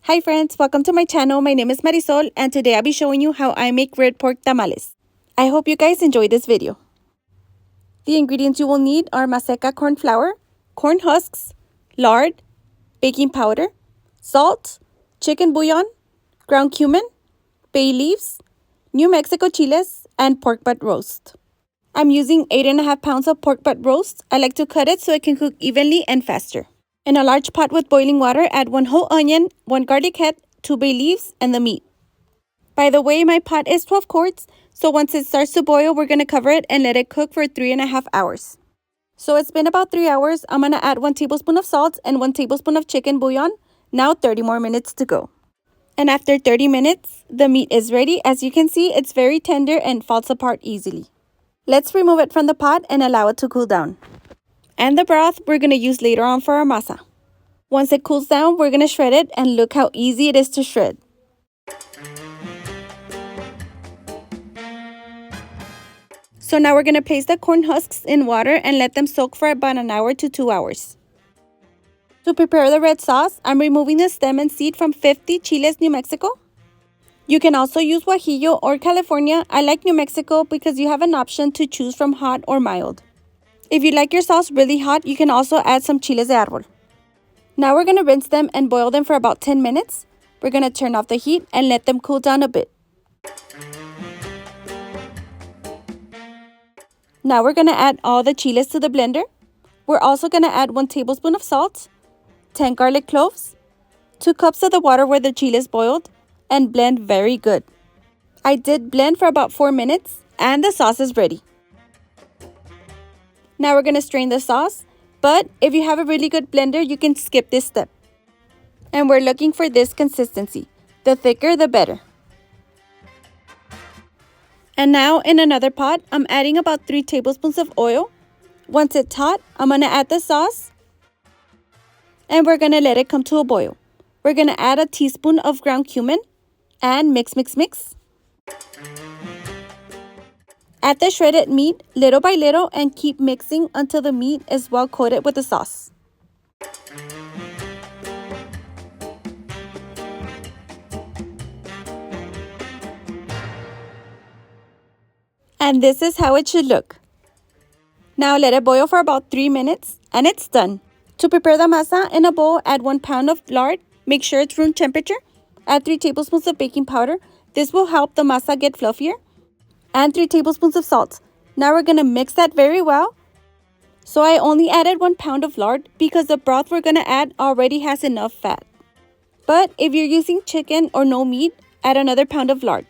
Hi friends, welcome to my channel. My name is Marisol and today I'll be showing you how I make red pork tamales. I hope you guys enjoy this video. The ingredients you will need are Maseca corn flour, corn husks, lard, baking powder, salt, chicken bouillon, ground cumin, bay leaves, New Mexico Chiles, and pork butt roast. I'm using 8.5 pounds of pork butt roast. I like to cut it so it can cook evenly and faster. In a large pot with boiling water, add 1 whole onion, 1 garlic head, 2 bay leaves, and the meat. By the way, my pot is 12 quarts, so once it starts to boil, we're going to cover it and let it cook for 3.5 hours. So it's been about 3 hours. I'm going to add 1 tablespoon of salt and 1 tablespoon of chicken bouillon. Now 30 more minutes to go. And after 30 minutes, the meat is ready. As you can see, it's very tender and falls apart easily. Let's remove it from the pot and allow it to cool down. And the broth we're going to use later on for our masa. Once it cools down, we're going to shred it and look how easy it is to shred. So now we're going to place the corn husks in water and let them soak for about an hour to 2 hours. To prepare the red sauce, I'm removing the stem and seed from 50 Chiles, New Mexico. You can also use Guajillo or California. I like New Mexico because you have an option to choose from hot or mild. If you like your sauce really hot, you can also add some chiles de árbol. Now we're going to rinse them and boil them for about 10 minutes. We're going to turn off the heat and let them cool down a bit. Now we're going to add all the chiles to the blender. We're also going to add 1 tablespoon of salt, 10 garlic cloves, 2 cups of the water where the chiles boiled, and blend very good. I did blend for about 4 minutes and the sauce is ready. Now we're going to strain the sauce, but if you have a really good blender, you can skip this step. And we're looking for this consistency. The thicker, the better. And now in another pot, I'm adding about 3 tablespoons of oil. Once it's hot, I'm going to add the sauce. And we're going to let it come to a boil. We're going to add a teaspoon of ground cumin and mix. Add the shredded meat little by little and keep mixing until the meat is well coated with the sauce. And this is how it should look. Now let it boil for about 3 minutes and it's done. To prepare the masa, in a bowl, add 1 pound of lard. Make sure it's room temperature. Add 3 tablespoons of baking powder. This will help the masa get fluffier. And 3 tablespoons of salt. Now we're going to mix that very well. So I only added 1 pound of lard because the broth we're going to add already has enough fat. But if you're using chicken or no meat, add another pound of lard.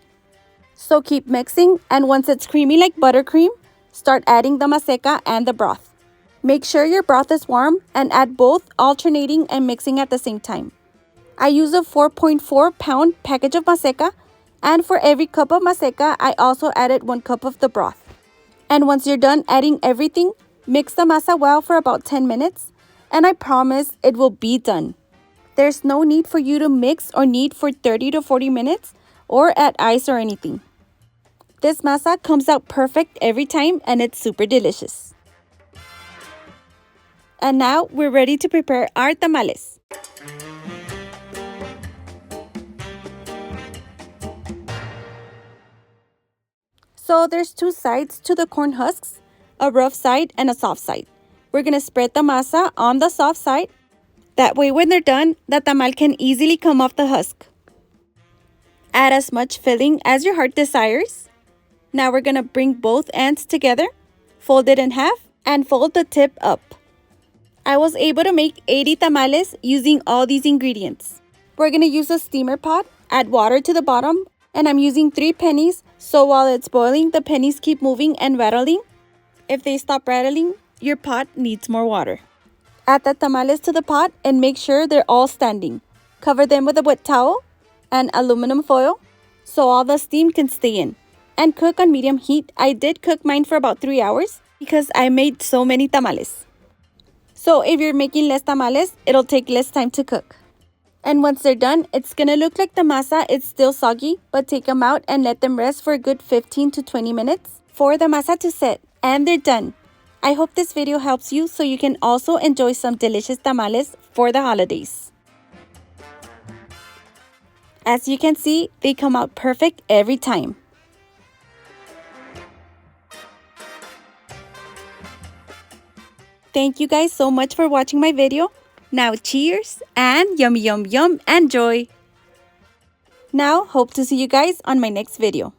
So keep mixing, and once it's creamy like buttercream, start adding the maseca and the broth. Make sure your broth is warm and add both, alternating and mixing at the same time. I use a 4.4 pound package of maseca. And for every cup of maseca, I also added 1 cup of the broth. And once you're done adding everything, mix the masa well for about 10 minutes. And I promise it will be done. There's no need for you to mix or knead for 30 to 40 minutes or add ice or anything. This masa comes out perfect every time and it's super delicious. And now we're ready to prepare our tamales. So there's 2 sides to the corn husks, a rough side and a soft side. We're going to spread the masa on the soft side. That way when they're done, the tamal can easily come off the husk. Add as much filling as your heart desires. Now we're going to bring both ends together, fold it in half, and fold the tip up. I was able to make 80 tamales using all these ingredients. We're going to use a steamer pot, add water to the bottom, and I'm using 3 pennies, so while it's boiling, the pennies keep moving and rattling. If they stop rattling, your pot needs more water. Add the tamales to the pot and make sure they're all standing. Cover them with a wet towel and aluminum foil so all the steam can stay in. And cook on medium heat. I did cook mine for about 3 hours because I made so many tamales. So if you're making less tamales, it'll take less time to cook. And once they're done, it's going to look like the masa is still soggy, but take them out and let them rest for a good 15 to 20 minutes for the masa to set. And they're done. I hope this video helps you so you can also enjoy some delicious tamales for the holidays. As you can see, they come out perfect every time. Thank you guys so much for watching my video. Now cheers and yum yum yum and joy. Now hope to see you guys on my next video.